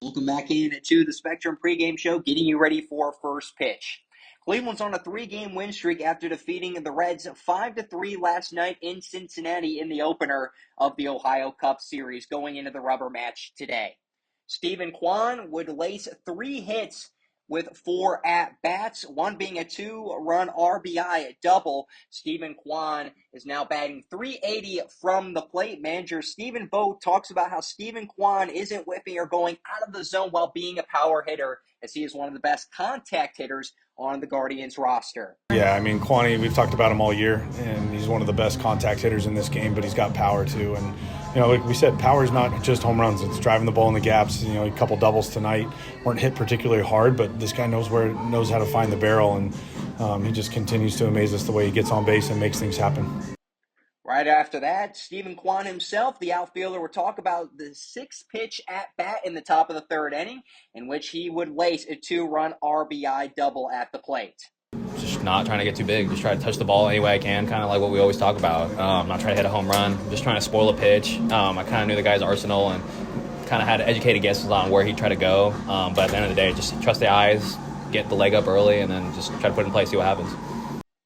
Welcome back in to the Spectrum pregame show, getting you ready for first pitch. Cleveland's on a 3-game win streak after defeating the Reds 5-3 last night in Cincinnati in the opener of the Ohio Cup Series, going into the rubber match today. Stephen Kwan would lace 3 hits with 4 at-bats, one being a 2-run RBI double. Stephen Kwan is now batting .380 from the plate. Manager Stephen Vogt talks about how Stephen Kwan isn't whipping or going out of the zone while being a power hitter, as he is one of the best contact hitters on the Guardians roster. Yeah, I mean, Kwani, we've talked about him all year, and he's one of the best contact hitters in this game, but he's got power too. And, like we said, power is not just home runs. It's driving the ball in the gaps. A couple doubles tonight weren't hit particularly hard, but this guy knows how to find the barrel, and he just continues to amaze us the way he gets on base and makes things happen. Right after that, Stephen Kwan himself, the outfielder, would talk about the 6-pitch at-bat in the top of the third inning, in which he would lace a 2-run RBI double at the plate. Just not trying to get too big, just try to touch the ball any way I can, kind of like what we always talk about. Not trying to hit a home run, just trying to spoil a pitch. I kind of knew the guy's arsenal and kind of had educated guesses on where he'd try to go. But at the end of the day, just trust the eyes, get the leg up early, and then just try to put it in place, see what happens.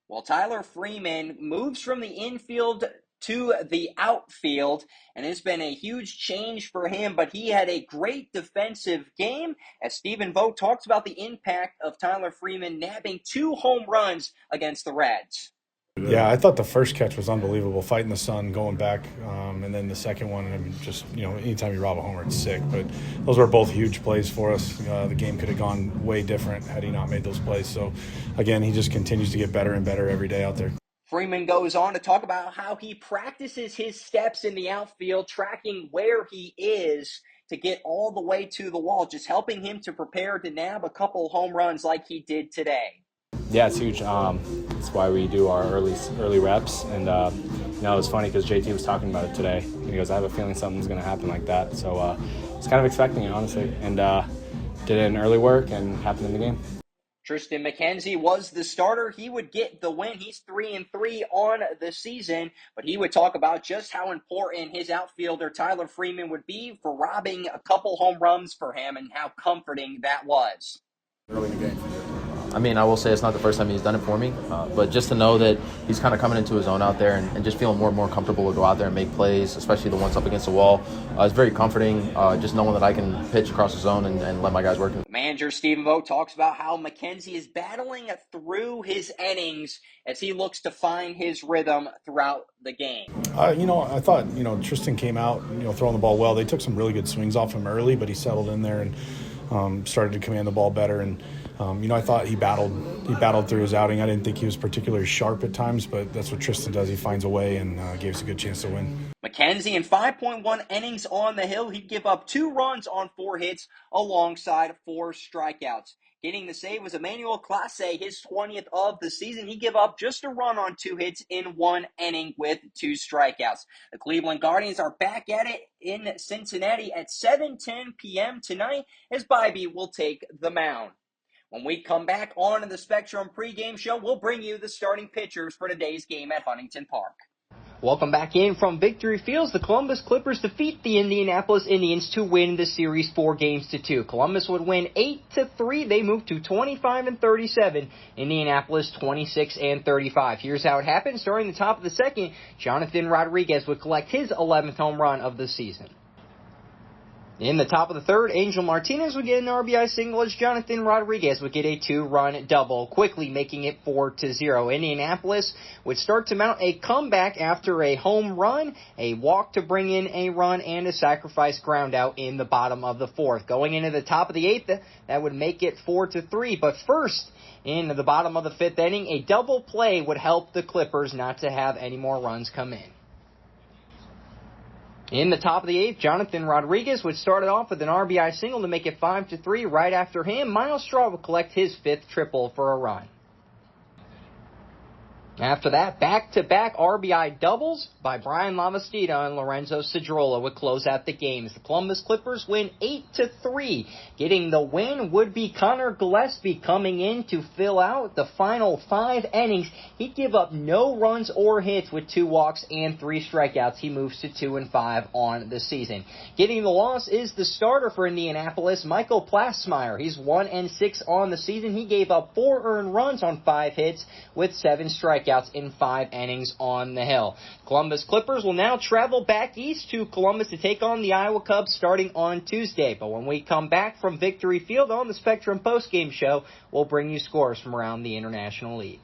Well, Tyler Freeman moves from the infield to the outfield, and it's been a huge change for him, but he had a great defensive game, as Stephen Vogt talks about the impact of Tyler Freeman nabbing 2 home runs against the Reds. Yeah, I thought the first catch was unbelievable, fighting the sun, going back, and then the second one, I mean, just, anytime you rob a homer, it's sick. But those were both huge plays for us. The game could have gone way different had he not made those plays. So, again, he just continues to get better and better every day out there. Freeman goes on to talk about how he practices his steps in the outfield, tracking where he is to get all the way to the wall, just helping him to prepare to nab a couple home runs like he did today. Yeah, it's huge. That's why we do our early reps. And, it was funny because JT was talking about it today. He goes, I have a feeling something's going to happen like that. So I was kind of expecting it, honestly. And did it in early work and happened in the game. Tristan McKenzie was the starter. He would get the win. He's 3-3 on the season, but he would talk about just how important his outfielder Tyler Freeman would be for robbing a couple home runs for him and how comforting that was. Early in the game. I mean, I will say it's not the first time he's done it for me, but just to know that he's kind of coming into his own out there and just feeling more and more comfortable to go out there and make plays, especially the ones up against the wall, it's very comforting, just knowing that I can pitch across the zone and let my guys work. Manager Stephen Vogt talks about how McKenzie is battling through his innings as he looks to find his rhythm throughout the game. I thought, Tristan came out, throwing the ball well. They took some really good swings off him early, but he settled in there and started to command the ball better. And I thought he battled through his outing. I didn't think he was particularly sharp at times, but that's what Tristan does. He finds a way and gave us a good chance to win. McKenzie in 5.1 innings on the hill. He'd give up 2 runs on 4 hits alongside 4 strikeouts. Getting the save was Emmanuel Clase, his 20th of the season. He gave up just a run on 2 hits in 1 inning with 2 strikeouts. The Cleveland Guardians are back at it in Cincinnati at 7:10 p.m. tonight as Bybee will take the mound. When we come back on the Spectrum pregame show, we'll bring you the starting pitchers for today's game at Huntington Park. Welcome back in from Victory Fields. The Columbus Clippers defeat the Indianapolis Indians to win the series 4-2. Columbus would win 8-3. They move to 25-37. Indianapolis 26-35. Here's how it happened. Starting the top of the second, Jonathan Rodriguez would collect his 11th home run of the season. In the top of the third, Angel Martinez would get an RBI single as Jonathan Rodriguez would get a 2-run double, quickly making it 4-0. Indianapolis would start to mount a comeback after a home run, a walk to bring in a run, and a sacrifice ground out in the bottom of the fourth. Going into the top of the eighth, that would make it 4-3. But first, in the bottom of the fifth inning, a double play would help the Clippers not to have any more runs come in. In the top of the eighth, Jonathan Rodriguez would start it off with an RBI single to make it 5-3. Right after him, Miles Straw would collect his 5th triple for a run. After that, back-to-back RBI doubles by Brian Lavastida and Lorenzo Cedrola would close out the games. The Columbus Clippers win 8-3. Getting the win would be Connor Gillespie coming in to fill out the final 5 innings. He'd give up no runs or hits with 2 walks and 3 strikeouts. He moves to 2-5 on the season. Getting the loss is the starter for Indianapolis, Michael Plasmeyer. He's 1-6 on the season. He gave up 4 earned runs on 5 hits with 7 strikeouts in 5 innings on the hill. Columbus Clippers will now travel back east to Columbus to take on the Iowa Cubs starting on Tuesday. But when we come back from Victory Field on the Spectrum postgame show, we'll bring you scores from around the International League.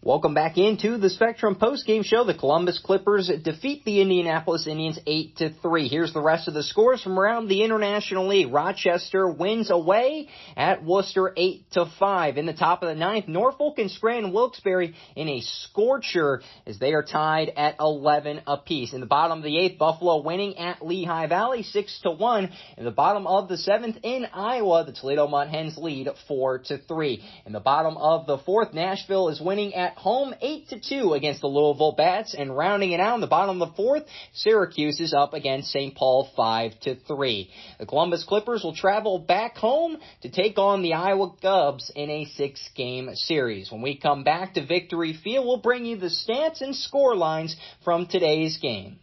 Welcome back into the Spectrum postgame show. The Columbus Clippers defeat the Indianapolis Indians 8-3. Here's the rest of the scores from around the International League. Rochester wins away at Worcester 8-5. In the top of the 9th, Norfolk and Scranton Wilkes-Barre in a scorcher as they are tied at 11 apiece. In the bottom of the 8th, Buffalo winning at Lehigh Valley 6-1. In the bottom of the 7th in Iowa, the Toledo Mud Hens lead 4-3. In the bottom of the 4th, Nashville is winning at home 8-2 against the Louisville Bats, and rounding it out in the bottom of the 4th, Syracuse is up against St. Paul 5-3. The Columbus Clippers will travel back home to take on the Iowa Cubs in a 6-game series. When we come back to Victory Field, we'll bring you the stats and score lines from today's game.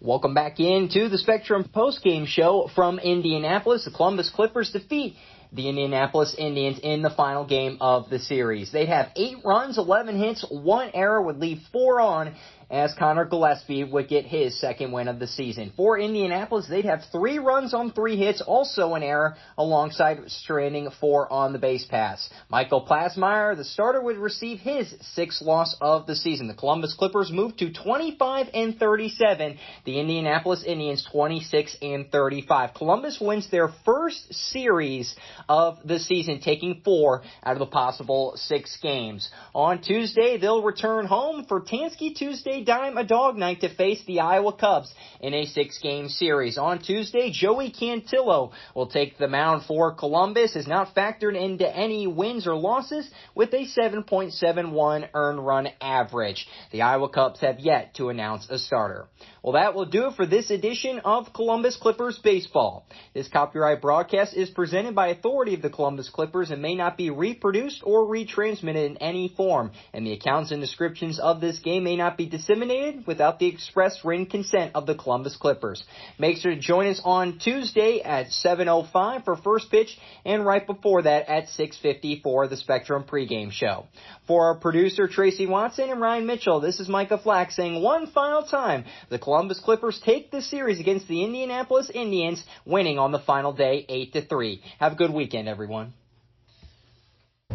Welcome back into the Spectrum postgame show from Indianapolis. The Columbus Clippers defeat the Indianapolis Indians in the final game of the series. They'd have 8 runs, 11 hits, 1 error, would leave 4 on, as Connor Gillespie would get his second win of the season. For Indianapolis, they'd have 3 runs on 3 hits, also an error, alongside stranding 4 on the base pass. Michael Plasmeyer, the starter, would receive his 6th loss of the season. The Columbus Clippers moved to 25-37. The Indianapolis Indians 26-35. Columbus wins their first series of the season, taking 4 out of the possible 6 games. On Tuesday, they'll return home for Tansky Tuesday Dime a Dog Night to face the Iowa Cubs in a 6-game series. On Tuesday, Joey Cantillo will take the mound for Columbus, is not factored into any wins or losses with a 7.71 earned run average. The Iowa Cubs have yet to announce a starter. Well, that will do it for this edition of Columbus Clippers Baseball. This copyright broadcast is presented by authority of the Columbus Clippers and may not be reproduced or retransmitted in any form, and the accounts and descriptions of this game may not be disseminated without the express written consent of the Columbus Clippers. Make sure to join us on Tuesday at 7:05 for first pitch, and right before that at 6:50 for the Spectrum pregame show. For our producer Tracy Watson and Ryan Mitchell, this is Micah Flack saying one final time, the Columbus Clippers take the series against the Indianapolis Indians, winning on the final day 8-3. Have a good weekend, everyone.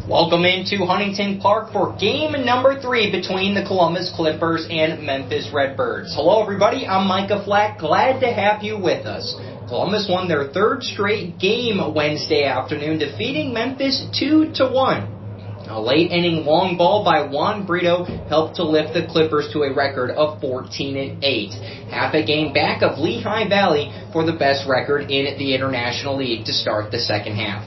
Welcome into Huntington Park for game number 3 between the Columbus Clippers and Memphis Redbirds. Hello, everybody. I'm Micah Flack. Glad to have you with us. Columbus won their 3rd straight game Wednesday afternoon, defeating Memphis 2-1. A late-inning long ball by Juan Brito helped to lift the Clippers to a record of 14-8. Half a game back of Lehigh Valley for the best record in the International League to start the second half.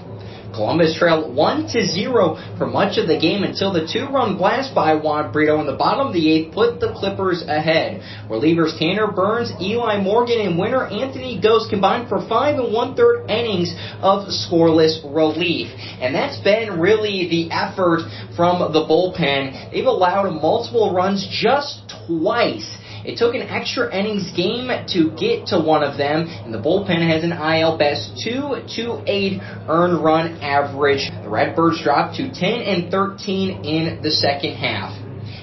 Columbus trailed 1-0 for much of the game until the 2-run blast by Juan Brito in the bottom of the 8th put the Clippers ahead. Relievers Tanner Burns, Eli Morgan, and winner Anthony Ghost combined for 5 1/3 innings of scoreless relief. And that's been really the effort from the bullpen. They've allowed multiple runs just twice. It took an extra innings game to get to one of them, and the bullpen has an IL best 2.28 earned run average. The Redbirds dropped to 10-13 in the second half.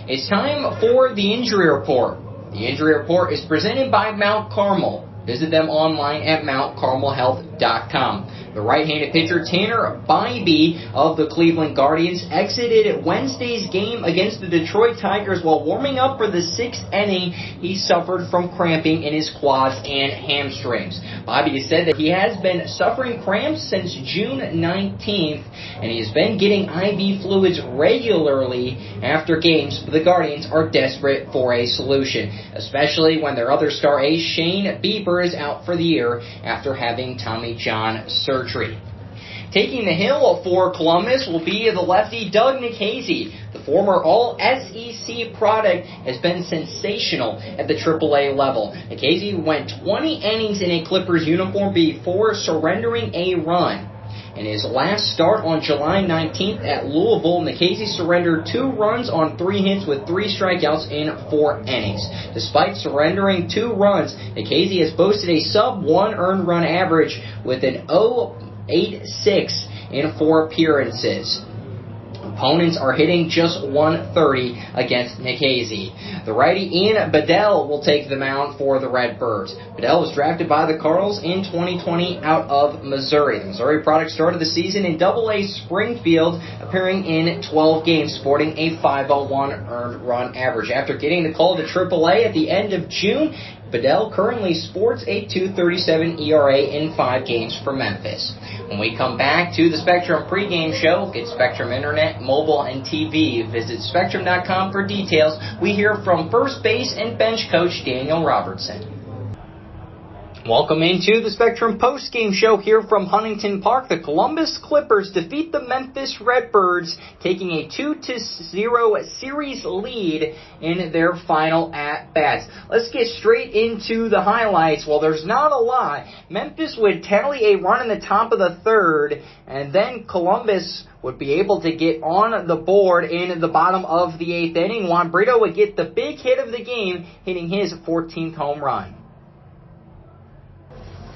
It's time for the injury report. The injury report is presented by Mount Carmel. Visit them online at mountcarmelhealth.com. The right-handed pitcher Tanner Bybee of the Cleveland Guardians exited Wednesday's game against the Detroit Tigers while warming up for the 6th inning. He suffered from cramping in his quads and hamstrings. Bybee has said that he has been suffering cramps since June 19th, and he has been getting IV fluids regularly after games, but the Guardians are desperate for a solution, especially when their other star ace Shane Bieber is out for the year after having Tommy John surgery. Taking the hill for Columbus will be the lefty Doug Nikhazy. The former All-SEC product has been sensational at the AAA level. Nikhazy went 20 innings in a Clippers uniform before surrendering a run. In his last start on July 19th at Louisville, Nikhazy surrendered 2 runs on 3 hits with 3 strikeouts in 4 innings. Despite surrendering 2 runs, Nikhazy has boasted a sub-1 earned run average with an 0.86 in 4 appearances. Opponents are hitting just 130 against Nikhazy. The righty Ian Bedell will take the mound for the Redbirds. Bedell was drafted by the Cardinals in 2020 out of Missouri. The Missouri product started the season in Double-A Springfield, appearing in 12 games, sporting a 5.01 earned run average. After getting the call to Triple-A at the end of June, Bedell currently sports a 2.37 ERA in 5 games for Memphis. When we come back to the Spectrum pregame show, get Spectrum Internet, mobile, and TV. Visit Spectrum.com for details. We hear from first base and bench coach Daniel Robertson. Welcome into the Spectrum postgame show here from Huntington Park. The Columbus Clippers defeat the Memphis Redbirds, taking a 2-0 series lead in their final at-bats. Let's get straight into the highlights. Well, there's not a lot. Memphis would tally a run in the top of the third, and then Columbus would be able to get on the board in the bottom of the 8th inning. Juan Brito would get the big hit of the game, hitting his 14th home run.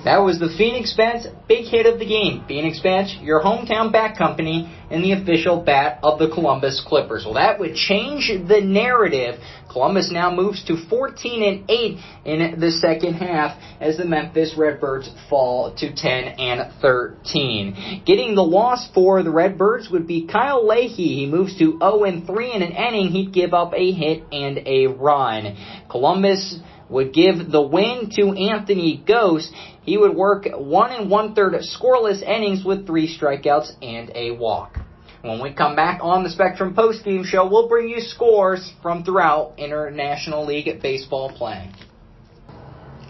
That was the Phoenix Bats' big hit of the game. Phoenix Bats, your hometown bat company, and the official bat of the Columbus Clippers. Well, that would change the narrative. Columbus now moves to 14-8 in the second half as the Memphis Redbirds fall to 10-13. Getting the loss for the Redbirds would be Kyle Leahy. He moves to 0-3 in an inning. He'd give up a hit and a run. Columbus would give the win to Anthony Ghost. He would work 1 1/3 scoreless innings with 3 strikeouts and a walk. When we come back on the Spectrum postgame show, we'll bring you scores from throughout International League baseball play.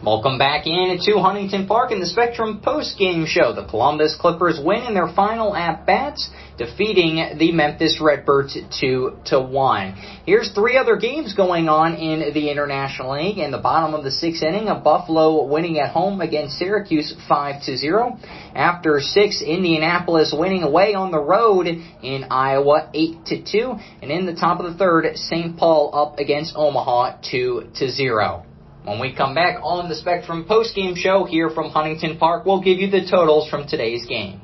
Welcome back in to Huntington Park in the Spectrum postgame show. The Columbus Clippers win in their final at-bats, defeating the Memphis Redbirds 2-1. Here's 3 other games going on in the International League. In the bottom of the 6th inning, Buffalo winning at home against Syracuse 5-0. After 6, Indianapolis winning away on the road in Iowa 8-2. And in the top of the 3rd, St. Paul up against Omaha 2-0. When we come back on the Spectrum postgame show here from Huntington Park, we'll give you the totals from today's game.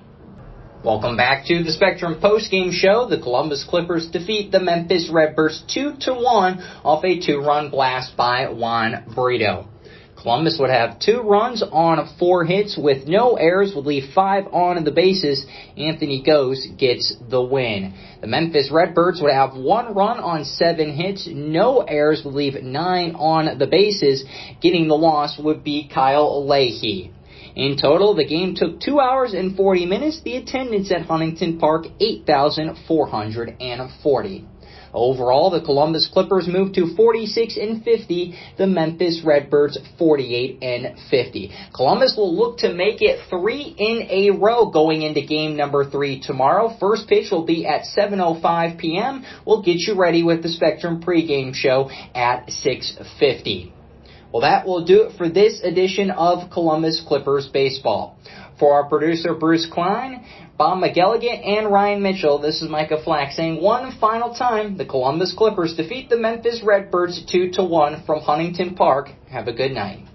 Welcome back to the Spectrum postgame show. The Columbus Clippers defeat the Memphis Redbirds 2-1 off a 2-run blast by Juan Brito. Columbus would have 2 runs on 4 hits with no errors, would leave 5 on the bases. Anthony Ghost gets the win. The Memphis Redbirds would have 1 run on 7 hits, no errors, would leave 9 on the bases. Getting the loss would be Kyle Leahy. In total, the game took 2 hours and 40 minutes. The attendance at Huntington Park, 8,440. Overall, the Columbus Clippers moved to 46-50. The Memphis Redbirds 48-50. Columbus will look to make it 3 in a row going into game number 3 tomorrow. First pitch will be at 7:05 p.m. We'll get you ready with the Spectrum pregame show at 6:50. Well, that will do it for this edition of Columbus Clippers Baseball. For our producer, Bruce Klein, Bob McGilligan, and Ryan Mitchell, this is Micah Flack saying one final time, the Columbus Clippers defeat the Memphis Redbirds 2-1 from Huntington Park. Have a good night.